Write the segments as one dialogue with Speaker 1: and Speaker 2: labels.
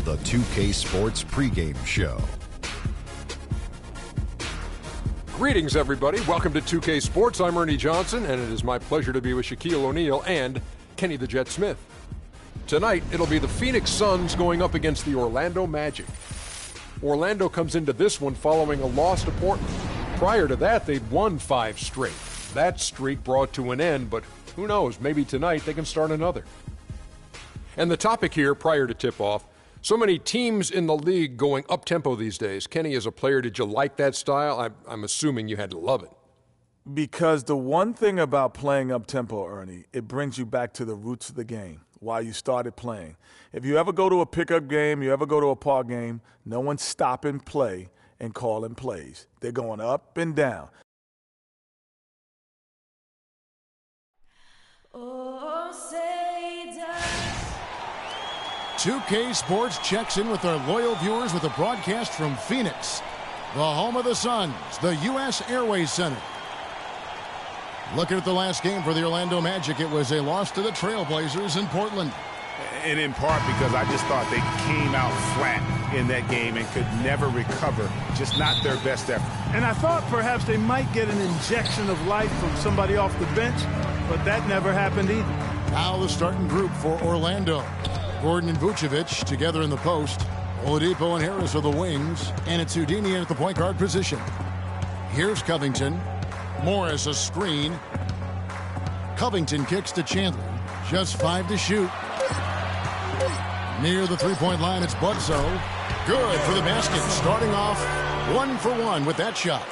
Speaker 1: the 2K Sports pregame show.
Speaker 2: Greetings, everybody. Welcome to 2K Sports. I'm Ernie Johnson, and it is my pleasure to be with Shaquille O'Neal and Kenny the Jet Smith. Tonight, it'll be the Phoenix Suns going up against the Orlando Magic. Orlando comes into this one following a loss to Portland. Prior to that, they'd won 5 straight. That streak brought to an end, but who knows, maybe tonight they can start another. And the topic here, prior to tip-off, so many teams in the league going up-tempo these days. Kenny, as a player, did you like that style? I'm assuming you had to love it.
Speaker 3: Because the one thing about playing up-tempo, Ernie, it brings you back to the roots of the game, why you started playing. If you ever go to a pickup game, you ever go to a park game, no one's stopping play and calling plays. They're going up and down.
Speaker 4: Oh, say does
Speaker 5: 2K Sports checks in with our loyal viewers with a broadcast from Phoenix, the home of the Suns, the U.S. Airways Center. Looking at the last game for the Orlando Magic, it was a loss to the Trailblazers in Portland.
Speaker 6: And in part because I just thought they came out flat in that game and could never recover, just not their best effort.
Speaker 7: And I thought perhaps they might get an injection of life from somebody off the bench, but that never happened either.
Speaker 5: Now the starting group for Orlando. Gordon and Vucevic together in the post. Oladipo and Harris are the wings. And it's Houdini at the point guard position. Here's Covington. Morris a screen. Covington kicks to Chandler. Just 5 to shoot. Near the three-point line, it's Bledsoe. Good for the basket. Starting off 1 for 1 with that shot.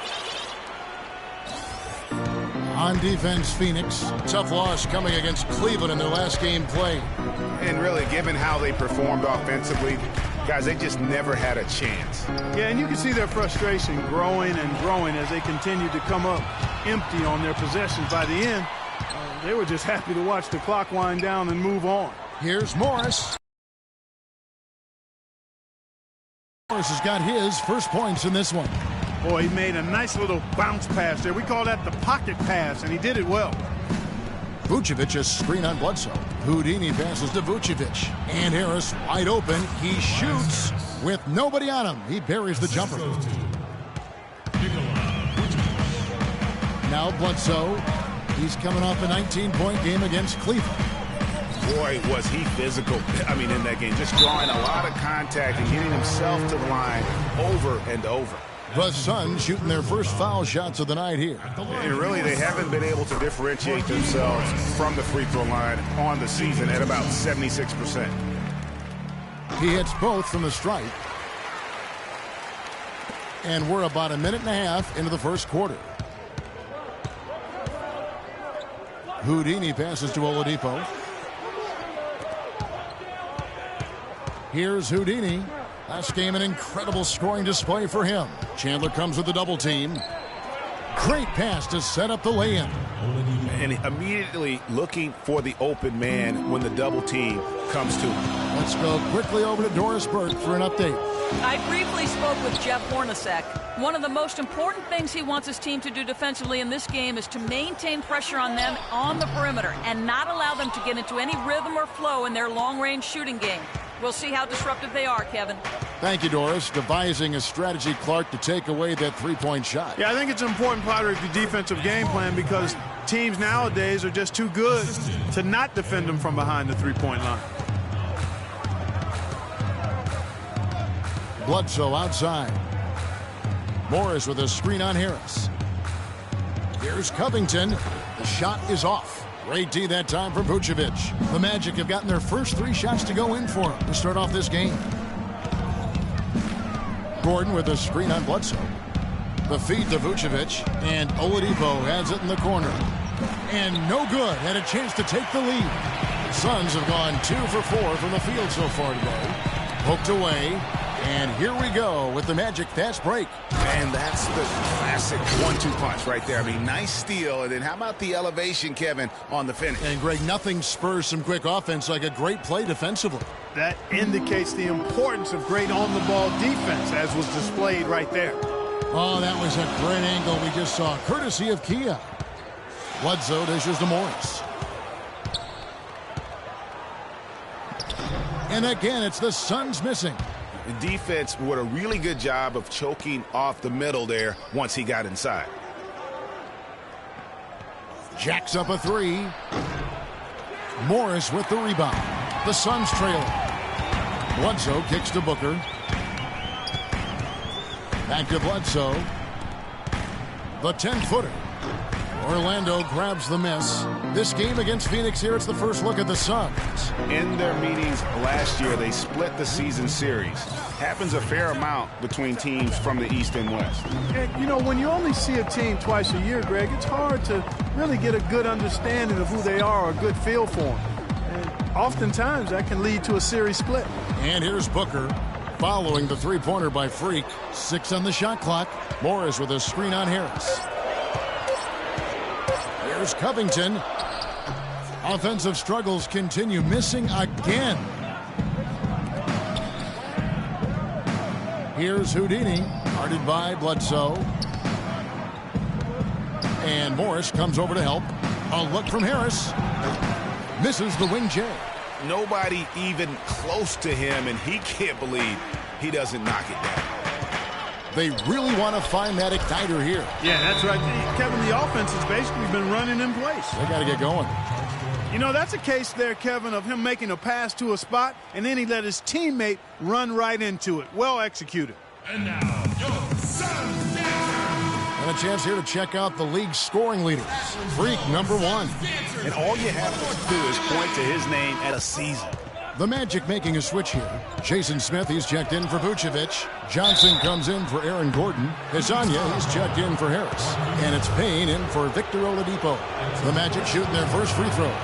Speaker 5: On defense, Phoenix. Tough loss coming against Cleveland in their last game played.
Speaker 6: And really, given how they performed offensively, guys, they just never had a chance.
Speaker 7: Yeah, and you can see their frustration growing and growing as they continue to come up empty on their possessions. By the end, they were just happy to watch the clock wind down and move on.
Speaker 5: Here's Morris. Morris has got his first points in this one.
Speaker 7: Boy, he made a nice little bounce pass there. We call that the pocket pass, and he did it well.
Speaker 5: Vucevic a screen on Bledsoe. Houdini passes to Vucevic. And Harris wide open. He shoots with nobody on him. He buries the jumper. Now Bledsoe. He's coming off a 19-point game against Cleveland.
Speaker 6: Boy, was he physical, in that game. Just drawing a lot of contact and getting himself to the line over and over.
Speaker 5: The Suns shooting their first foul shots of the night here.
Speaker 6: And really, they haven't been able to differentiate themselves from the free throw line on the season at about 76%.
Speaker 5: He hits both from the stripe. And we're about a minute and a half into the first quarter. Houdini passes to Oladipo. Here's Houdini. Last game, an incredible scoring display for him. Chandler comes with the double team. Great pass to set up the lay-in.
Speaker 6: And immediately looking for the open man when the double team comes to him.
Speaker 5: Let's go quickly over to Doris Burke for an update.
Speaker 8: I briefly spoke with Jeff Hornacek. One of the most important things he wants his team to do defensively in this game is to maintain pressure on them on the perimeter and not allow them to get into any rhythm or flow in their long-range shooting game. We'll see how disruptive they are, Kevin.
Speaker 5: Thank you, Doris. Devising a strategy, Clark, to take away that three-point shot.
Speaker 7: Yeah, I think it's an important part of the defensive game plan because teams nowadays are just too good to not defend them from behind the three-point line.
Speaker 5: Bledsoe outside. Morris with a screen on Harris. Here's Covington. The shot is off. Great D that time from Vucevic. The Magic have gotten their first 3 shots to go in for him to start off this game. Gordon with a screen on Bledsoe. The feed to Vucevic. And Oladipo has it in the corner. And no good. Had a chance to take the lead. The Suns have gone 2 for 4 from the field so far today. Poked away. And here we go with the Magic fast break.
Speaker 6: And that's the classic 1-2 punch right there. Nice steal. And then how about the elevation, Kevin, on the finish?
Speaker 5: And, Greg, nothing spurs some quick offense like a great play defensively.
Speaker 7: That indicates the importance of great on-the-ball defense, as was displayed right there.
Speaker 5: Oh, that was a great angle we just saw, courtesy of Kia. Bledsoe dishes to Morris. And again, it's the Suns missing.
Speaker 6: The defense did a really good job of choking off the middle there once he got inside.
Speaker 5: Jacks up a three. Morris with the rebound. The Suns trailing. Bledsoe kicks to Booker. Back to Bledsoe. The 10-footer. Orlando grabs the miss. This game against Phoenix here, it's the first look at the Suns.
Speaker 6: In their meetings last year, they split the season series. Happens a fair amount between teams from the East and West.
Speaker 7: And, you know, when you only see a team twice a year, Greg, it's hard to really get a good understanding of who they are or a good feel for them. And oftentimes, that can lead to a series split.
Speaker 5: And here's Booker following the three-pointer by Freak. 6 on the shot clock. Morris with a screen on Harris. Here's Covington. Offensive struggles continue, missing again. Here's Houdini, guarded by Bledsoe. And Morris comes over to help. A look from Harris. Misses the wing J.
Speaker 6: Nobody even close to him, and he can't believe he doesn't knock it down.
Speaker 5: They really want to find that igniter here.
Speaker 7: Yeah, that's right. Kevin, the offense has basically been running in place.
Speaker 5: They got to get going.
Speaker 7: You know, that's a case there, Kevin, of him making a pass to a spot, and then he let his teammate run right into it. Well executed.
Speaker 9: And now, your Suns down.
Speaker 5: And a chance here to check out the league's scoring leaders. Freak, number 1.
Speaker 6: And all you have to do is point to his name at a season.
Speaker 5: The Magic making a switch here. Jason Smith, he's checked in for Vucevic. Johnson comes in for Aaron Gordon. Hezonja, he's checked in for Harris. And it's Payne in for Victor Oladipo. The Magic shooting their first free throws.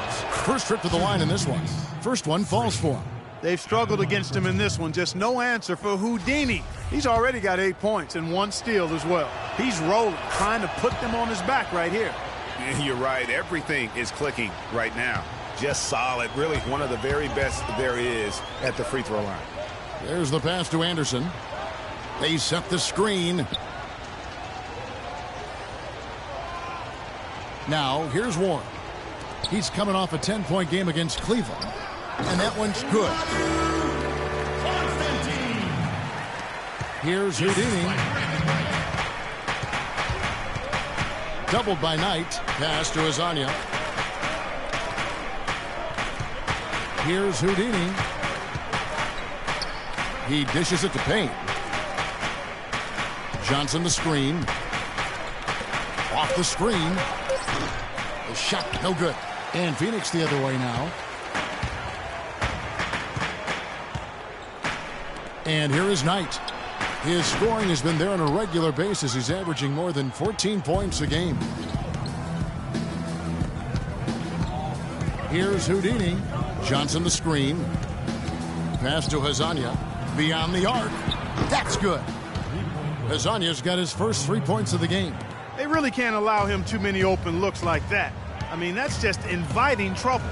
Speaker 5: First trip to the line in this one. First one falls for him.
Speaker 7: They've struggled against him in this one. Just no answer for Houdini. He's already got 8 points and 1 steal as well. He's rolling, trying to put them on his back right here.
Speaker 6: You're right. Everything is clicking right now. Just solid. Really one of the very best there is at the free throw line.
Speaker 5: There's the pass to Anderson. They set the screen. Now, here's Warren. He's coming off a 10-point game against Cleveland. And that one's good. Here's Houdini. Doubled by Knight. Pass to Hezonja. Here's Houdini. He dishes it to Payne. Johnson the screen. Off the screen. The shot no good. And Phoenix the other way now. And here is Knight. His scoring has been there on a regular basis. He's averaging more than 14 points a game. Here's Houdini. Johnson the screen. Pass to Hezonja. Beyond the arc. That's good. Hezonja's got his first 3 points of the game.
Speaker 7: They really can't allow him too many open looks like that. I mean, that's just inviting trouble.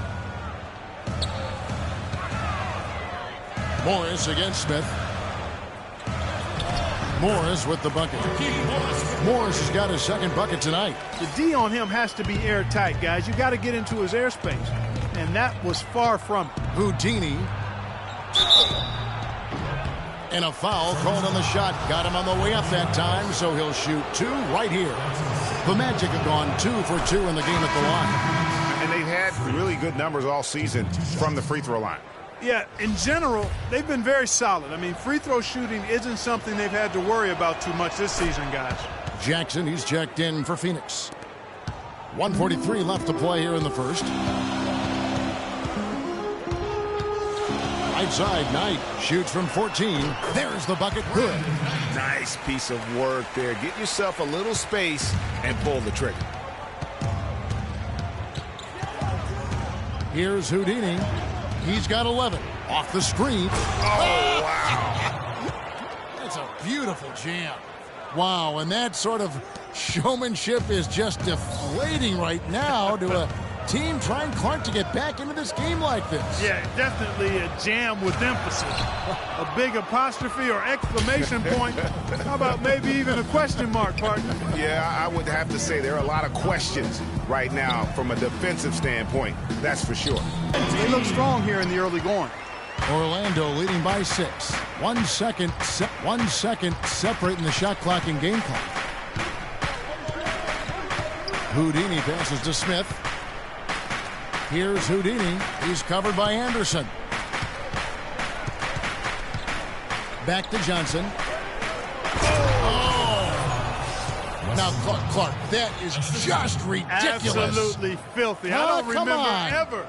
Speaker 5: Morris against Smith. Morris with the bucket. Morris has got his second bucket tonight.
Speaker 7: The D on him has to be airtight, guys. You got to get into his airspace. And that was far from it.
Speaker 5: Houdini. And a foul called on the shot. Got him on the way up that time, so he'll shoot 2 right here. The Magic have gone 2 for 2 in the game at the line.
Speaker 6: And they've had really good numbers all season from the free throw line.
Speaker 7: Yeah, in general, they've been very solid. I mean, free throw shooting isn't something they've had to worry about too much this season, guys.
Speaker 5: Jackson, he's checked in for Phoenix. 1:43 left to play here in the first. Right side, Knight shoots from 14. There's the bucket, good.
Speaker 6: Nice piece of work there. Get yourself a little space and pull the trigger.
Speaker 5: Here's Houdini. He's got 11. Off the screen.
Speaker 6: Oh, wow.
Speaker 5: That's a beautiful jam. Wow, and that sort of showmanship is just deflating right now to a team trying hard to get back into this game like this.
Speaker 7: Yeah, definitely a jam with emphasis. A big apostrophe or exclamation point. How about maybe even a question mark, partner?
Speaker 6: Yeah, I would have to say there are a lot of questions right now from a defensive standpoint. That's for sure.
Speaker 7: They look strong here in the early going.
Speaker 5: Orlando leading by 6. 1 second separating the shot clock and game clock. Houdini passes to Smith. Here's Houdini. He's covered by Anderson. Back to Johnson. Now, Clark, that is just ridiculous.
Speaker 7: Absolutely filthy. I don't remember ever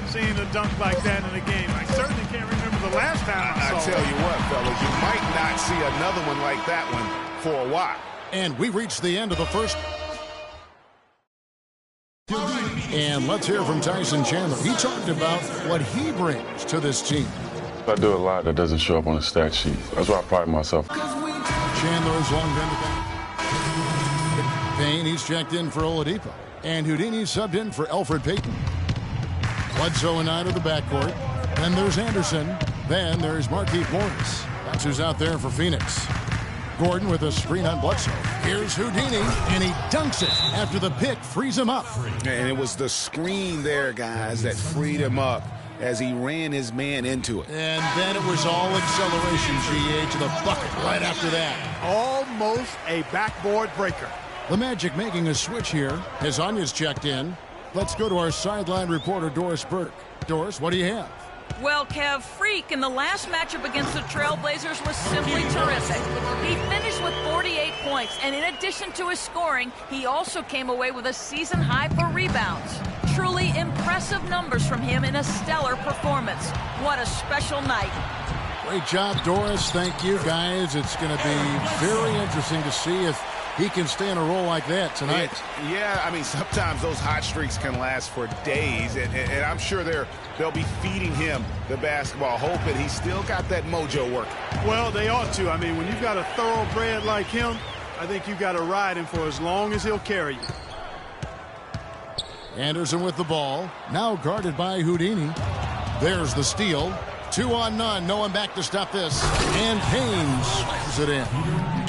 Speaker 7: seeing a dunk like that in a game. I certainly can't remember the last time I saw it.
Speaker 6: I tell you what, fellas, you might not see another one like that one for a while.
Speaker 5: And we reached the end of the first. And let's hear from Tyson Chandler. He talked about what he brings to this team.
Speaker 10: I do a lot that doesn't show up on the stat sheet. That's why I pride myself.
Speaker 5: Chandler has long been the back. Payne, he's checked in for Oladipo. And Houdini subbed in for Elfrid Payton. Bledsoe and I to the backcourt. Then there's Anderson. Then there's Markieff Morris. That's who's out there for Phoenix. Gordon with a screen on Bledsoe. Here's Houdini, and he dunks it after the pick frees him up.
Speaker 6: And it was the screen there, guys, that freed him up as he ran his man into it.
Speaker 5: And then it was all acceleration, GA, to the bucket right after that.
Speaker 7: Almost a backboard breaker.
Speaker 5: The Magic making a switch here as Anya's checked in. Let's go to our sideline reporter, Doris Burke. Doris, what do you have?
Speaker 8: Well, Kev, Freak in the last matchup against the Trailblazers was simply terrific. He finished with 48 points, and in addition to his scoring, he also came away with a season high for rebounds. Truly impressive numbers from him in a stellar performance. What a special night.
Speaker 5: Great job, Doris. Thank you, guys. It's going to be very interesting to see if he can stay in a role like that tonight.
Speaker 6: Yeah, I mean, sometimes those hot streaks can last for days, and I'm sure they'll be feeding him the basketball, hoping he's still got that mojo working.
Speaker 7: Well, they ought to. I mean, when you've got a thoroughbred like him, I think you've got to ride him for as long as he'll carry you.
Speaker 5: Anderson with the ball, now guarded by Houdini. There's the steal. 2 on none, no one back to stop this. And Payne slams it in.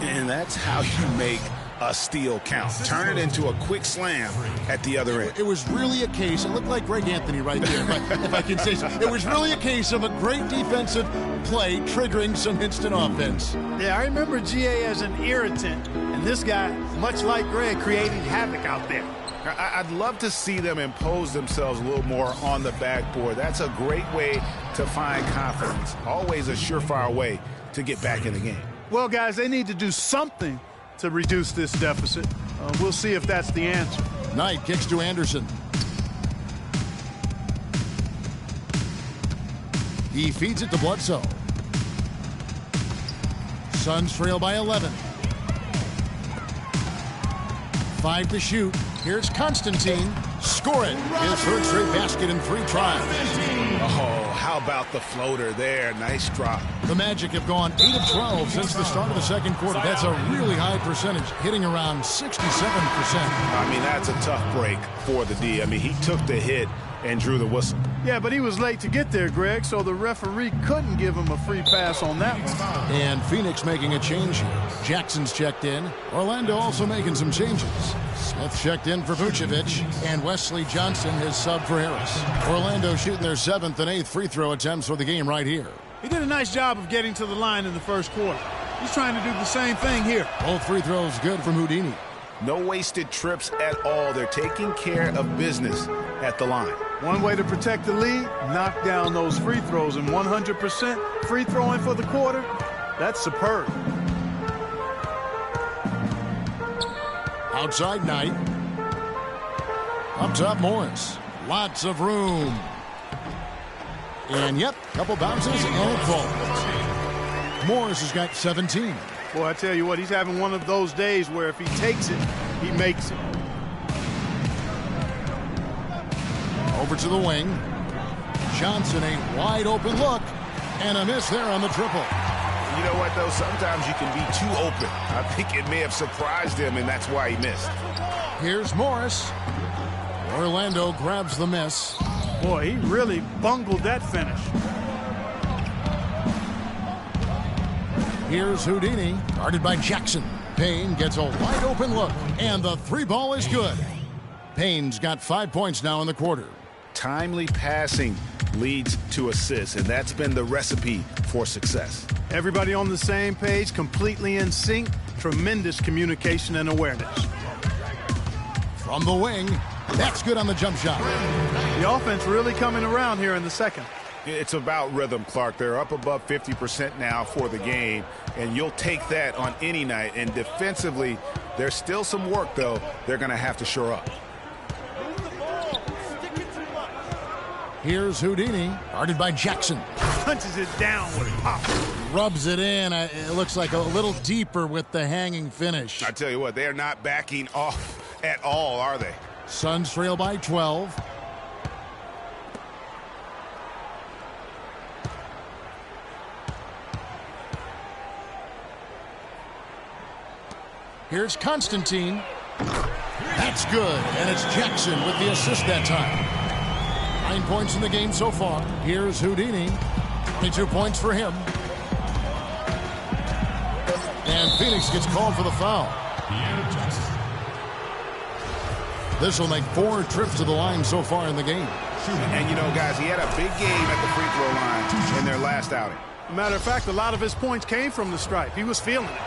Speaker 6: And that's how you make a steal count. Turn it into a quick slam at the other end.
Speaker 5: It was really a case, it looked like Greg Anthony right there, if I can say so. It was really a case of a great defensive play triggering some instant offense.
Speaker 7: Yeah, I remember GA as an irritant, and this guy, much like Greg, creating havoc out there.
Speaker 6: I'd love to see them impose themselves a little more on the backboard. That's a great way to find confidence. Always a surefire way to get back in the game.
Speaker 7: Well, guys, they need to do something to reduce this deficit. We'll see if that's the answer.
Speaker 5: Knight kicks to Anderson. He feeds it to Bledsoe. Suns trail by 11. 5 to shoot. Here's Constantine. Score it. His third straight basket in 3 tries.
Speaker 6: Oh, how about the floater there? Nice drop.
Speaker 5: The Magic have gone 8 of 12 since the start of the second quarter. That's a really high percentage, hitting around 67%.
Speaker 6: I mean, that's a tough break for the D. I mean, he took the hit and drew the whistle.
Speaker 7: Yeah, but he was late to get there, Greg, so the referee couldn't give him a free pass on that one.
Speaker 5: And Phoenix making a change here. Jackson's checked in. Orlando also making some changes. Smith checked in for Vucevic, and Wesley Johnson has subbed for Harris. Orlando shooting their 7th and 8th free throw attempts for the game right here.
Speaker 7: He did a nice job of getting to the line in the first quarter. He's trying to do the same thing here.
Speaker 5: Both free throws good from Houdini.
Speaker 6: No wasted trips at all. They're taking care of business at the line.
Speaker 7: One way to protect the lead, knock down those free throws, and 100% free throwing for the quarter, that's superb.
Speaker 5: Outside Knight. Up top Morris. Lots of room. And yep, couple bounces and it falls. Morris has got 17.
Speaker 7: Boy, I tell you what, he's having one of those days where if he takes it, he makes it.
Speaker 5: Over to the wing. Johnson, a wide open look. And a miss there on the triple.
Speaker 6: You know what, though? Sometimes you can be too open. I think it may have surprised him, and that's why he missed.
Speaker 5: Here's Morris. Orlando grabs the miss.
Speaker 7: Boy, he really bungled that finish.
Speaker 5: Here's Houdini, guarded by Jackson. Payne gets a wide open look, and the 3 ball is good. Payne's got 5 points now in the quarter.
Speaker 6: Timely passing leads to assists, and that's been the recipe for success.
Speaker 7: Everybody on the same page, completely in sync, tremendous communication and awareness.
Speaker 5: From the wing, that's good on the jump shot.
Speaker 7: The offense really coming around here in the second.
Speaker 6: It's about rhythm, Clark. They're up above 50% now for the game, and you'll take that on any night. And defensively, there's still some work, though, they're going to have to shore up.
Speaker 5: Here's Houdini, guarded by Jackson.
Speaker 7: Punches it down with pop.
Speaker 5: Rubs it in. It looks like a little deeper with the hanging finish.
Speaker 6: I tell you what, they're not backing off at all, are they?
Speaker 5: Suns trail by 12. Here's Constantine. That's good, and it's Jackson with the assist that time. 9 points in the game so far. Here's Houdini. 22 points for him. And Phoenix gets called for the foul. This will make 4 trips to the line so far in the game.
Speaker 6: And you know, guys, he had a big game at the free throw line in their last outing.
Speaker 7: Matter of fact, a lot of his points came from the stripe. He was feeling it.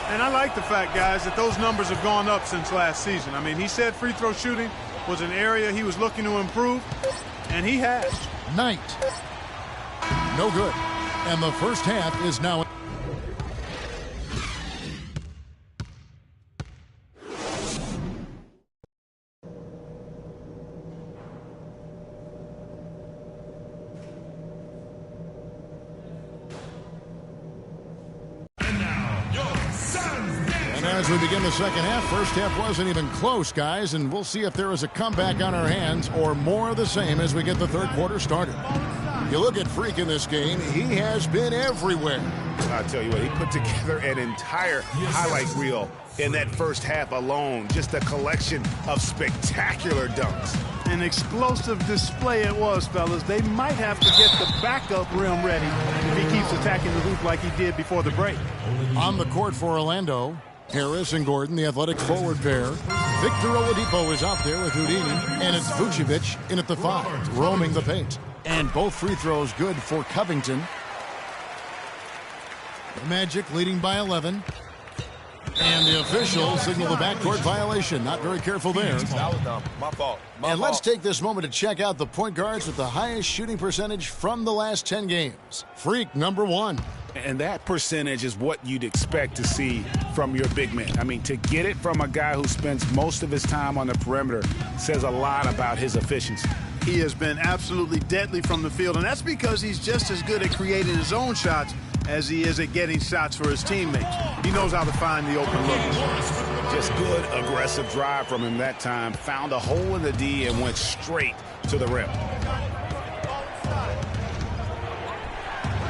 Speaker 7: And I like the fact, guys, that those numbers have gone up since last season. I mean, he said free throw shooting was an area he was looking to improve, and he has.
Speaker 5: Knight. No good. And the first half is now. As we begin the second half, first half wasn't even close, guys, and we'll see if there is a comeback on our hands or more of the same as we get the third quarter started. You look at Freak in this game, he has been everywhere.
Speaker 6: I'll tell you what, he put together an entire highlight reel in that first half alone. Just a collection of spectacular dunks.
Speaker 7: An explosive display it was, fellas. They might have to get the backup rim ready if he keeps attacking the hoop like he did before the break.
Speaker 5: On the court for Orlando, Harris and Gordon, the athletic forward pair. Victor Oladipo is out there with Houdini, and it's Vucevic in at the 5, roaming the paint. And both free throws good for Covington. The Magic leading by 11. And the official signaled the backcourt violation. Not very careful there.
Speaker 6: That was dumb. My fault.
Speaker 5: And let's take this moment to check out the point guards with the highest shooting percentage from the last 10 games. Freak, number 1.
Speaker 6: And that percentage is what you'd expect to see from your big man. I mean, to get it from a guy who spends most of his time on the perimeter says a lot about his efficiency.
Speaker 7: He has been absolutely deadly from the field, and that's because he's just as good at creating his own shots as he is at getting shots for his teammates. He knows how to find the open look.
Speaker 6: Just good, aggressive drive from him that time. Found a hole in the D and went straight to the rim.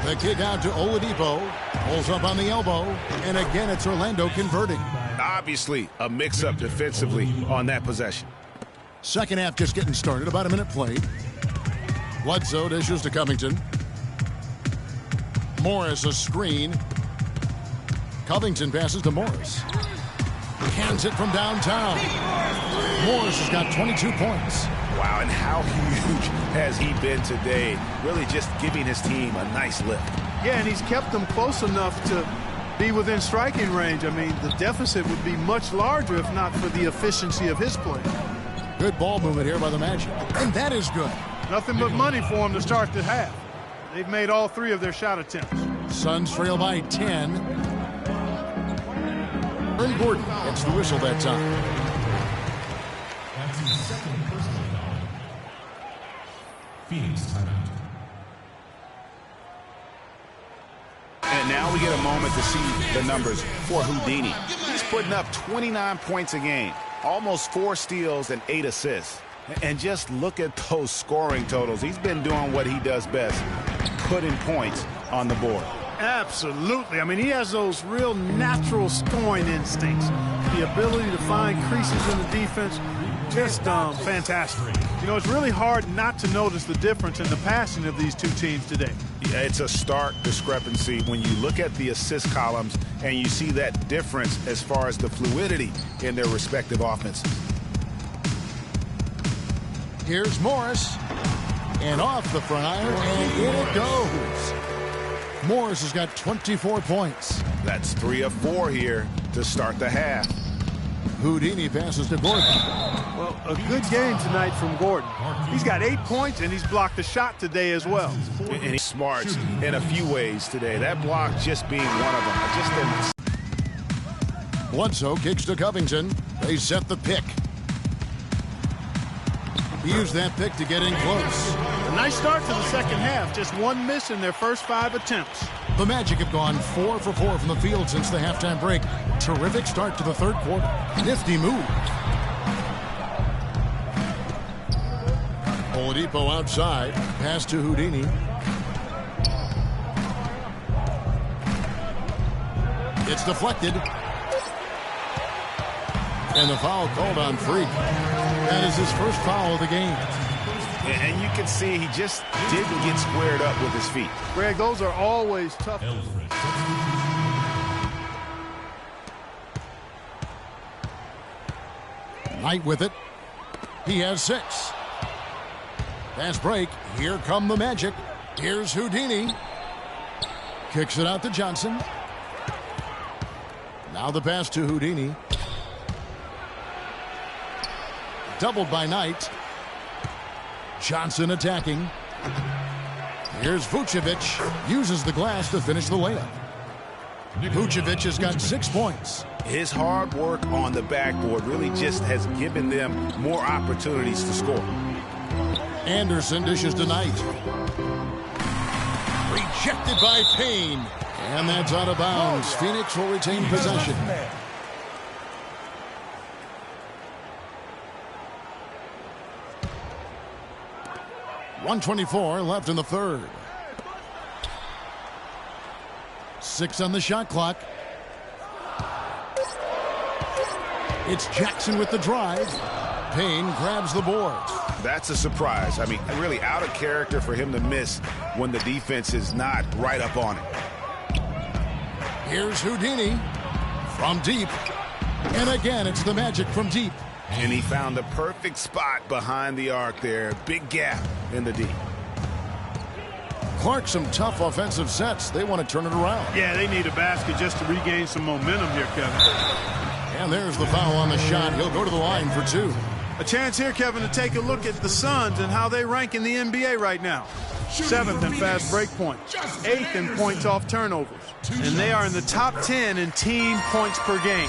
Speaker 5: The kick out to Oladipo. Pulls up on the elbow. And again, it's Orlando converting.
Speaker 6: Obviously, a mix-up defensively on that possession.
Speaker 5: Second half just getting started. About a minute played. Bledsoe dishes to Covington. Morris a screen. Covington passes to Morris. Hands it from downtown. Morris has got 22 points.
Speaker 6: Wow, and how huge has he been today? Really just giving his team a nice lift.
Speaker 7: Yeah, and he's kept them close enough to be within striking range. I mean, the deficit would be much larger if not for the efficiency of his play.
Speaker 5: Good ball movement here by the Magic. And that is good.
Speaker 7: Nothing but money for him to start the half. They've made all 3 of their shot attempts.
Speaker 5: Suns trail by 10. Aaron Gordon gets the whistle that time.
Speaker 9: That's his second personal foul. Phoenix timeout.
Speaker 6: And now we get a moment to see the numbers for Houdini. He's putting up 29 points a game, almost 4 steals and 8 assists. And just look at those scoring totals. He's been doing what he does best, putting points on the board.
Speaker 7: Absolutely. I mean, he has those real natural scoring instincts. The ability to find creases in the defense, just fantastic. You know, it's really hard not to notice the difference in the passing of these two teams today.
Speaker 6: Yeah, it's a stark discrepancy when you look at the assist columns and you see that difference as far as the fluidity in their respective offenses.
Speaker 5: Here's Morris. And off the front iron, and in it goes. Morris has got 24 points.
Speaker 6: That's 3 of 4 here to start the half.
Speaker 5: Houdini passes to Gordon.
Speaker 7: Well, a good game tonight from Gordon. He's got 8 points, and he's blocked a shot today as well.
Speaker 6: And he's smart in a few ways today. That block just being one of them. I just didn't.
Speaker 5: Bledsoe kicks to Covington. They set the pick. He used that pick to get in close.
Speaker 7: A nice start to the second half. Just 1 miss in their first 5 attempts.
Speaker 5: The Magic have gone 4 for 4 from the field since the halftime break. Terrific start to the third quarter. Nifty move. Oladipo outside. Pass to Houdini. It's deflected. And the foul called on Freak. That is his first foul of the game.
Speaker 6: And you can see he just didn't get squared up with his feet.
Speaker 7: Greg, those are always tough.
Speaker 5: Knight with it. He has 6. Fast break. Here come the Magic. Here's Houdini. Kicks it out to Johnson. Now the pass to Houdini. Doubled by Knight. Johnson attacking. Here's Vucevic. Uses the glass to finish the layup. Vucevic has got 6 points.
Speaker 6: His hard work on the backboard really just has given them more opportunities to score.
Speaker 5: Anderson dishes to Knight. Rejected by Payne. And that's out of bounds. Phoenix will retain possession. 1:24 left in the third. 6 on the shot clock. It's Jackson with the drive. Payne grabs the board.
Speaker 6: That's a surprise. I mean, really out of character for him to miss when the defense is not right up on it.
Speaker 5: Here's Houdini from deep. And again, it's the Magic from deep.
Speaker 6: And he found the perfect spot behind the arc there. Big gap in the D.
Speaker 5: Clark, some tough offensive sets. They want to turn it around.
Speaker 7: Yeah, they need a basket just to regain some momentum here, Kevin.
Speaker 5: And there's the foul on the shot. He'll go to the line for 2.
Speaker 7: A chance here, Kevin, to take a look at the Suns and how they rank in the NBA right now. 7th in fast break points, 8th in points off turnovers, and they are in the top 10 in team points per game.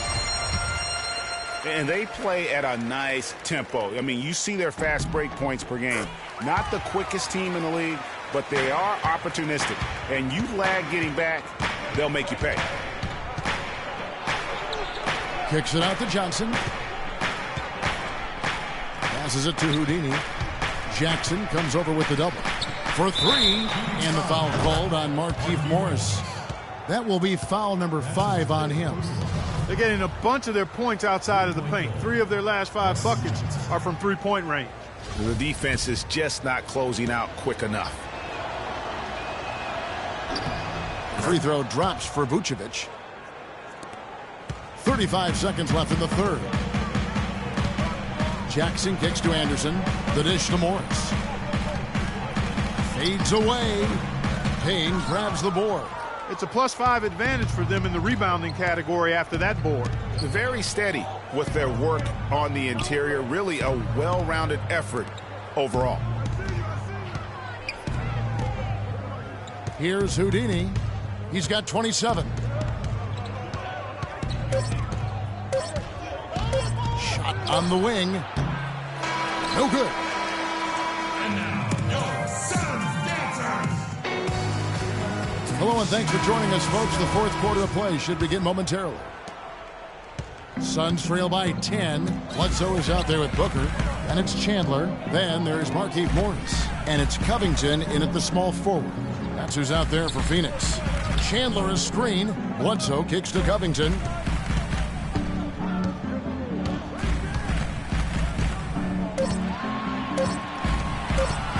Speaker 6: And they play at a nice tempo. I mean, you see their fast break points per game. Not the quickest team in the league, but they are opportunistic. And you lag getting back, they'll make you pay.
Speaker 5: Kicks it out to Johnson. Passes it to Houdini. Jackson comes over with the double. For 3, and the foul called on Markieff Morris. That will be foul number 5 on him.
Speaker 7: They're getting a bunch of their points outside of the paint. 3 of their last 5 buckets are from three-point range.
Speaker 6: The defense is just not closing out quick enough.
Speaker 5: Free throw drops for Vucevic. 35 seconds left in the third. Jackson kicks to Anderson. The dish to Morris. Fades away. Payne grabs the board.
Speaker 7: It's a +5 advantage for them in the rebounding category after that board.
Speaker 6: Very steady with their work on the interior. Really a well-rounded effort overall.
Speaker 5: Here's Houdini. He's got 27. Shot on the wing. No good.
Speaker 9: And now, your Suns dancers.
Speaker 5: Hello and thanks for joining us, folks. The fourth quarter of play should begin momentarily. Suns trail by 10. Bledsoe is out there with Booker. And it's Chandler. Then there's Markieff Morris. And it's Covington in at the small forward. That's who's out there for Phoenix. Chandler is screen. Bledsoe kicks to Covington.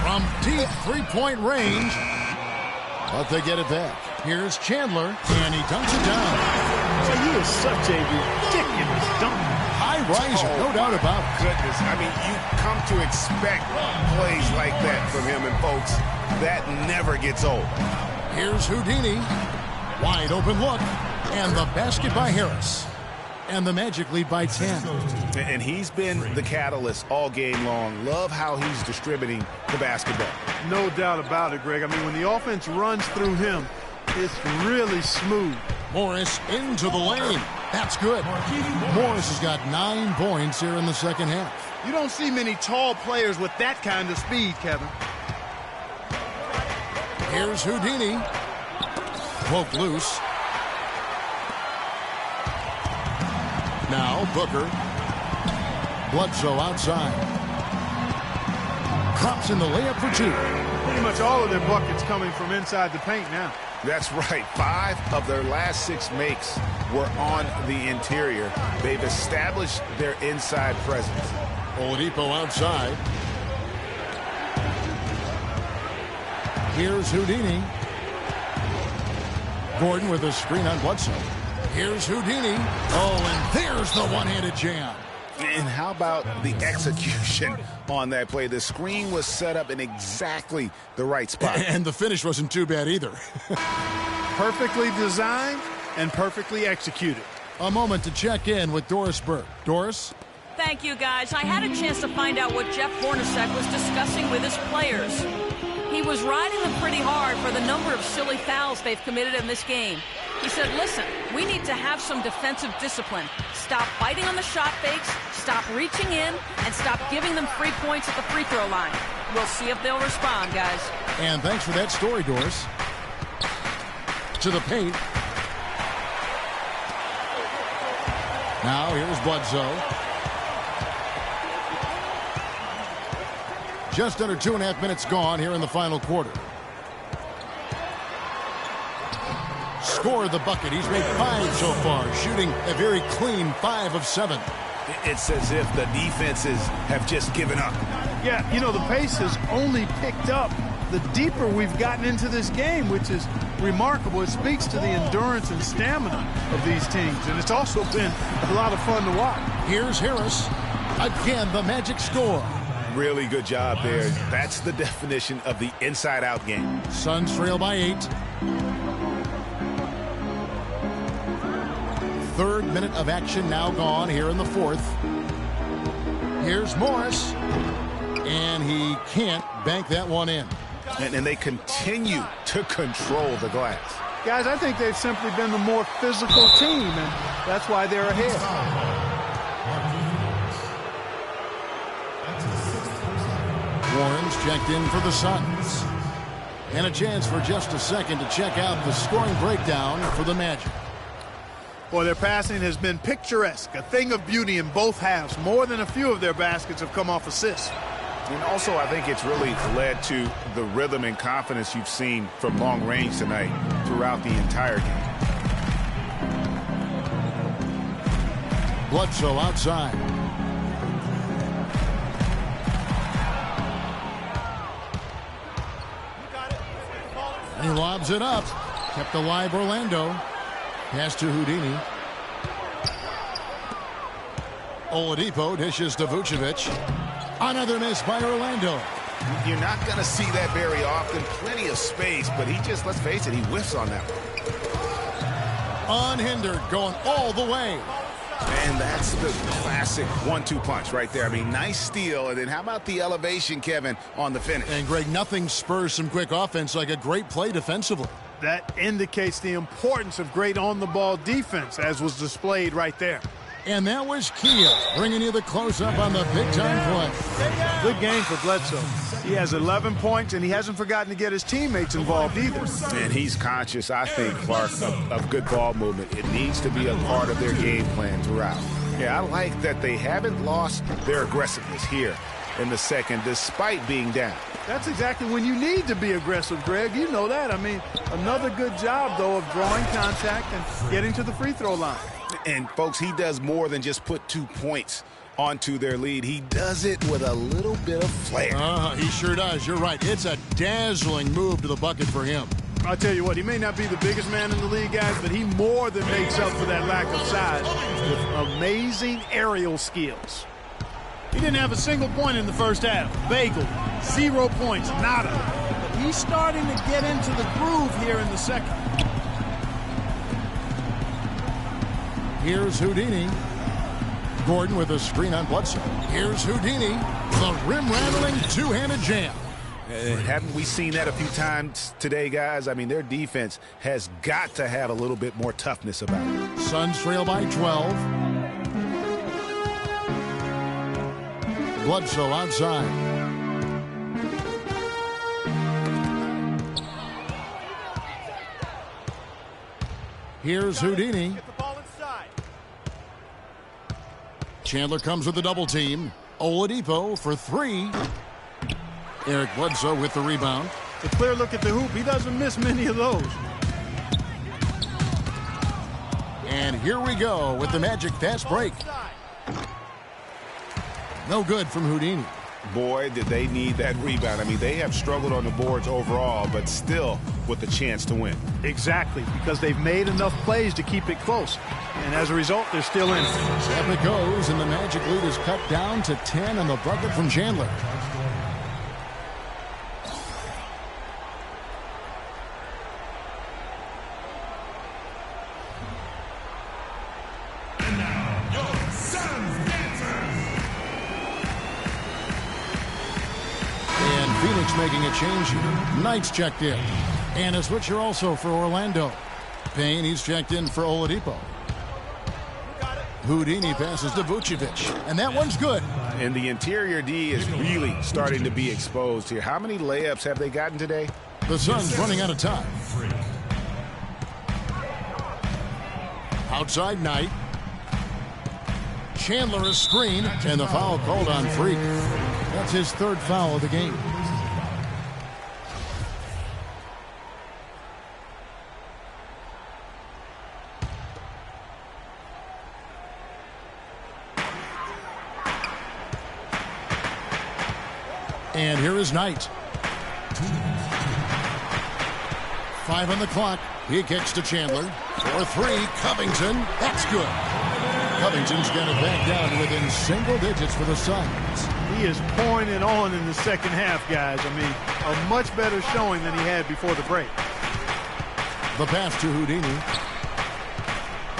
Speaker 5: From deep three-point range. But they get it back. Here's Chandler, and he dunks it down.
Speaker 7: So he is such a ridiculous dunk.
Speaker 5: High riser, no doubt about it.
Speaker 6: Goodness, I mean, you come to expect plays like that from him, and folks, that never gets old.
Speaker 5: Here's Houdini. Wide open look. And the basket by Harris. And the Magic lead by 10.
Speaker 6: And he's been the catalyst all game long. Love how he's distributing the basketball.
Speaker 7: No doubt about it, Greg. I mean, when the offense runs through him, it's really smooth.
Speaker 5: Morris into the lane. That's good. Morris has got 9 points here in the second half.
Speaker 7: You don't see many tall players with that kind of speed, Kevin.
Speaker 5: Here's Houdini. Poke loose. Now Booker. Bledsoe outside. Drops in the layup for 2.
Speaker 7: Pretty much all of their buckets coming from inside the paint now.
Speaker 6: That's right. 5 of their last 6 makes were on the interior. They've established their inside presence.
Speaker 5: Oladipo outside. Here's Houdini. Gordon with a screen on Bledsoe. Here's Houdini. Oh, and there's the one-handed jam.
Speaker 6: And how about the execution on that play? The screen was set up in exactly the right spot.
Speaker 5: And the finish wasn't too bad either.
Speaker 7: Perfectly designed and perfectly executed.
Speaker 5: A moment to check in with Doris Burke. Doris?
Speaker 8: Thank you, guys. I had a chance to find out what Jeff Hornacek was discussing with his players. He was riding them pretty hard for the number of silly fouls they've committed in this game. He said, listen, we need to have some defensive discipline. Stop fighting on the shot fakes, stop reaching in, and stop giving them free points at the free throw line. We'll see if they'll respond, guys.
Speaker 5: And thanks for that story, Doris. To the paint. Now here's Bledsoe. Just under 2.5 minutes gone here in the final quarter. Scored the bucket. He's made 5 so far, shooting a very clean 5 of 7.
Speaker 6: It's as if the defenses have just given up.
Speaker 7: Yeah, you know, the pace has only picked up the deeper we've gotten into this game, which is remarkable. It speaks to the endurance and stamina of these teams, and it's also been a lot of fun to watch.
Speaker 5: Here's Harris. Again, the Magic score.
Speaker 6: Really good job there. That's the definition of the inside-out game.
Speaker 5: Suns trail by 8. 3rd minute of action now gone here in the 4th. Here's Morris. And he can't bank that one in.
Speaker 6: And they continue to control the glass.
Speaker 7: Guys, I think they've simply been the more physical team, and that's why they're ahead.
Speaker 5: Warren's checked in for the Suns. And a chance for just a second to check out the scoring breakdown for the Magic.
Speaker 7: Boy, their passing has been picturesque, a thing of beauty in both halves. More than a few of their baskets have come off assists.
Speaker 6: And also, I think it's really led to the rhythm and confidence you've seen from long range tonight throughout the entire game.
Speaker 5: Bledsoe outside. He lobs it up. Kept alive Orlando. Pass to Houdini. Oladipo dishes to Vucevic. Another miss by Orlando.
Speaker 6: You're not going to see that very often. Plenty of space, but he just, let's face it, he whiffs on that one.
Speaker 5: Unhindered, going all the way.
Speaker 6: And that's the classic 1-2 punch right there. I mean, nice steal. And then how about the elevation, Kevin, on the finish?
Speaker 5: And, Greg, nothing spurs some quick offense like a great play defensively.
Speaker 7: That indicates the importance of great on-the-ball defense, as was displayed right there.
Speaker 5: And that was Kia bringing you the close-up on the big-time play.
Speaker 7: Good game for Bledsoe. He has 11 points, and he hasn't forgotten to get his teammates involved either.
Speaker 6: And he's conscious, I think, Clark, of good ball movement. It needs to be a part of their game plan throughout. Yeah, I like that they haven't lost their aggressiveness here in the second, despite being down.
Speaker 7: That's exactly when you need to be aggressive, Greg. You know that. I mean, another good job, though, of drawing contact and getting to the free throw line.
Speaker 6: And, folks, he does more than just put 2 points onto their lead. He does it with a little bit of flair.
Speaker 5: He sure does. You're right. It's a dazzling move to the bucket for him.
Speaker 7: I'll tell you what, he may not be the biggest man in the league, guys, but he more than makes up for that lack of size with amazing aerial skills. He didn't have a single point in the first half. Bagel, 0 points, nada. But he's starting to get into the groove here in the second.
Speaker 5: Here's Houdini. Gordon with a screen on Bledsoe. Here's Houdini. The rim-rattling two-handed jam.
Speaker 6: Haven't we seen that a few times today, guys? I mean, their defense has got to have a little bit more toughness about it.
Speaker 5: Suns trail by 12. Bledsoe outside. Here's Houdini. Chandler comes with the double team. Oladipo for 3. Eric Bledsoe with the rebound.
Speaker 7: A clear look at the hoop. He doesn't miss many of those.
Speaker 5: And here we go with the Magic fast break. No good from Houdini.
Speaker 6: Boy, did they need that rebound. I mean, they have struggled on the boards overall, but still with a chance to win.
Speaker 7: Exactly, because they've made enough plays to keep it close. And as a result, they're still in it.
Speaker 5: Up it goes, and the Magic lead is cut down to 10 on the bucket from Chandler. Making a change here. Knight's checked in. And a switcher also for Orlando. Payne, he's checked in for Oladipo. Houdini passes to Vucevic. And that one's good.
Speaker 6: And the interior D is really starting to be exposed here. How many layups have they gotten today?
Speaker 5: The Suns running out of time. Outside Knight. Chandler is screened. And the foul called on Freak. That's his 3rd foul of the game. And here is Knight. 5 on the clock. He kicks to Chandler. For 3, Covington. That's good. Covington's got it back down to within single digits for the Suns.
Speaker 7: He is pouring it on in the second half, guys. I mean, a much better showing than he had before the break.
Speaker 5: The pass to Houdini.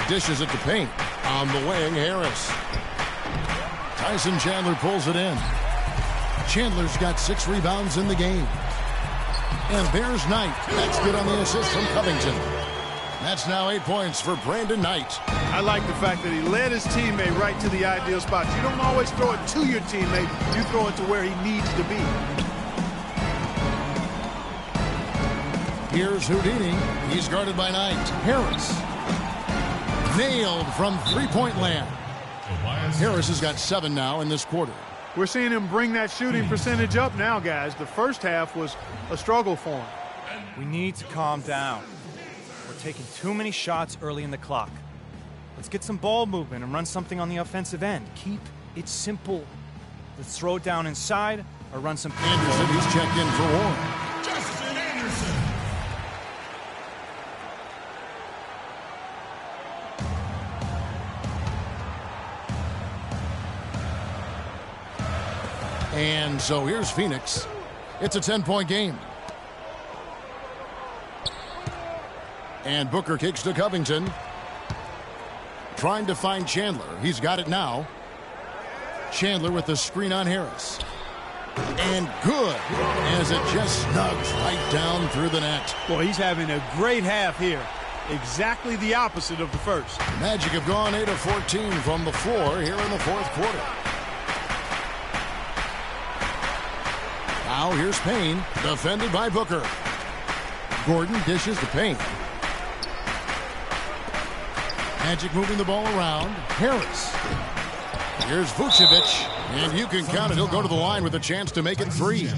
Speaker 5: Dishes it to Payne. On the wing, Harris. Tyson Chandler pulls it in. Chandler's got 6 rebounds in the game. And there's Knight. That's good on the assist from Covington. That's now 8 points for Brandon Knight.
Speaker 7: I like the fact that he led his teammate right to the ideal spot. You don't always throw it to your teammate. You throw it to where he needs to be.
Speaker 5: Here's Houdini. He's guarded by Knight. Harris. Nailed from 3-point land. Harris has got 7 now in this quarter.
Speaker 7: We're seeing him bring that shooting percentage up now, guys. The first half was a struggle for him.
Speaker 11: We need to calm down. We're taking too many shots early in the clock. Let's get some ball movement and run something on the offensive end. Keep it simple. Let's throw it down inside or run some...
Speaker 5: Anderson, he's checked in for Warren.
Speaker 9: Justin Anderson.
Speaker 5: And so here's Phoenix. It's a 10-point game. And Booker kicks to Covington. Trying to find Chandler. He's got it now. Chandler with the screen on Harris. And good, as it just snugs right down through the net.
Speaker 7: Well, he's having a great half here. Exactly the opposite of the first.
Speaker 5: Magic have gone 8 of 14 from the floor here in the 4th quarter. Now here's Payne, defended by Booker. Gordon dishes to Payne. Magic moving the ball around. Harris. Here's Vucevic, and you can count it. He'll go to the line with a chance to make it 3.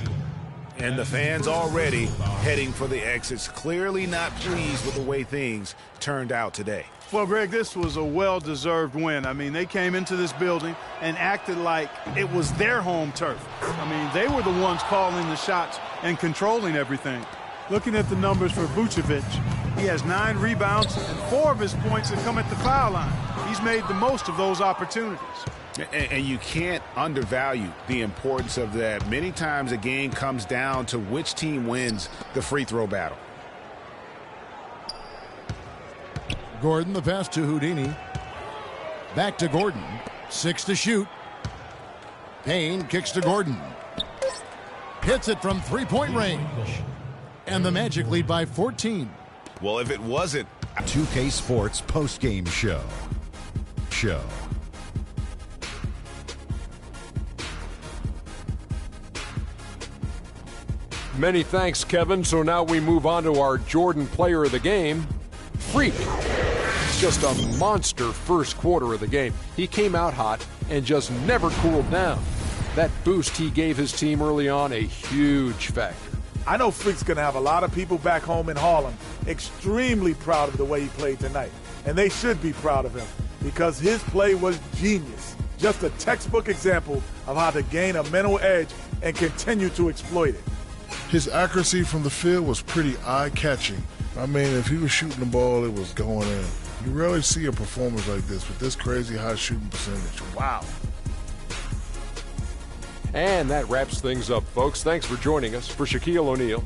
Speaker 6: And the fans already heading for the exits, clearly not pleased with the way things turned out today.
Speaker 7: Well, Greg, this was a well-deserved win. I mean, they came into this building and acted like it was their home turf. I mean, they were the ones calling the shots and controlling everything. Looking at the numbers for Vucevic, he has 9 rebounds, and 4 of his points have come at the foul line. He's made the most of those opportunities.
Speaker 6: And you can't undervalue the importance of that. Many times a game comes down to which team wins the free throw battle.
Speaker 5: Gordon, the pass to Houdini. Back to Gordon. 6 to shoot. Payne kicks to Gordon. Hits it from three-point range. And the Magic lead by 14.
Speaker 6: Well, if it wasn't...
Speaker 1: 2K Sports postgame show.
Speaker 2: Many thanks, Kevin. So now we move on to our Jordan player of the game, Freak. Just a monster first quarter of the game. He came out hot and just never cooled down. That boost he gave his team early on, a huge factor.
Speaker 3: I know Freak's going to have a lot of people back home in Harlem extremely proud of the way he played tonight. And they should be proud of him because his play was genius. Just a textbook example of how to gain a mental edge and continue to exploit it.
Speaker 12: His accuracy from the field was pretty eye-catching. I mean, if he was shooting the ball, it was going in. You rarely see a performance like this with this crazy high shooting percentage. Wow.
Speaker 2: And that wraps things up, folks. Thanks for joining us. For Shaquille O'Neal,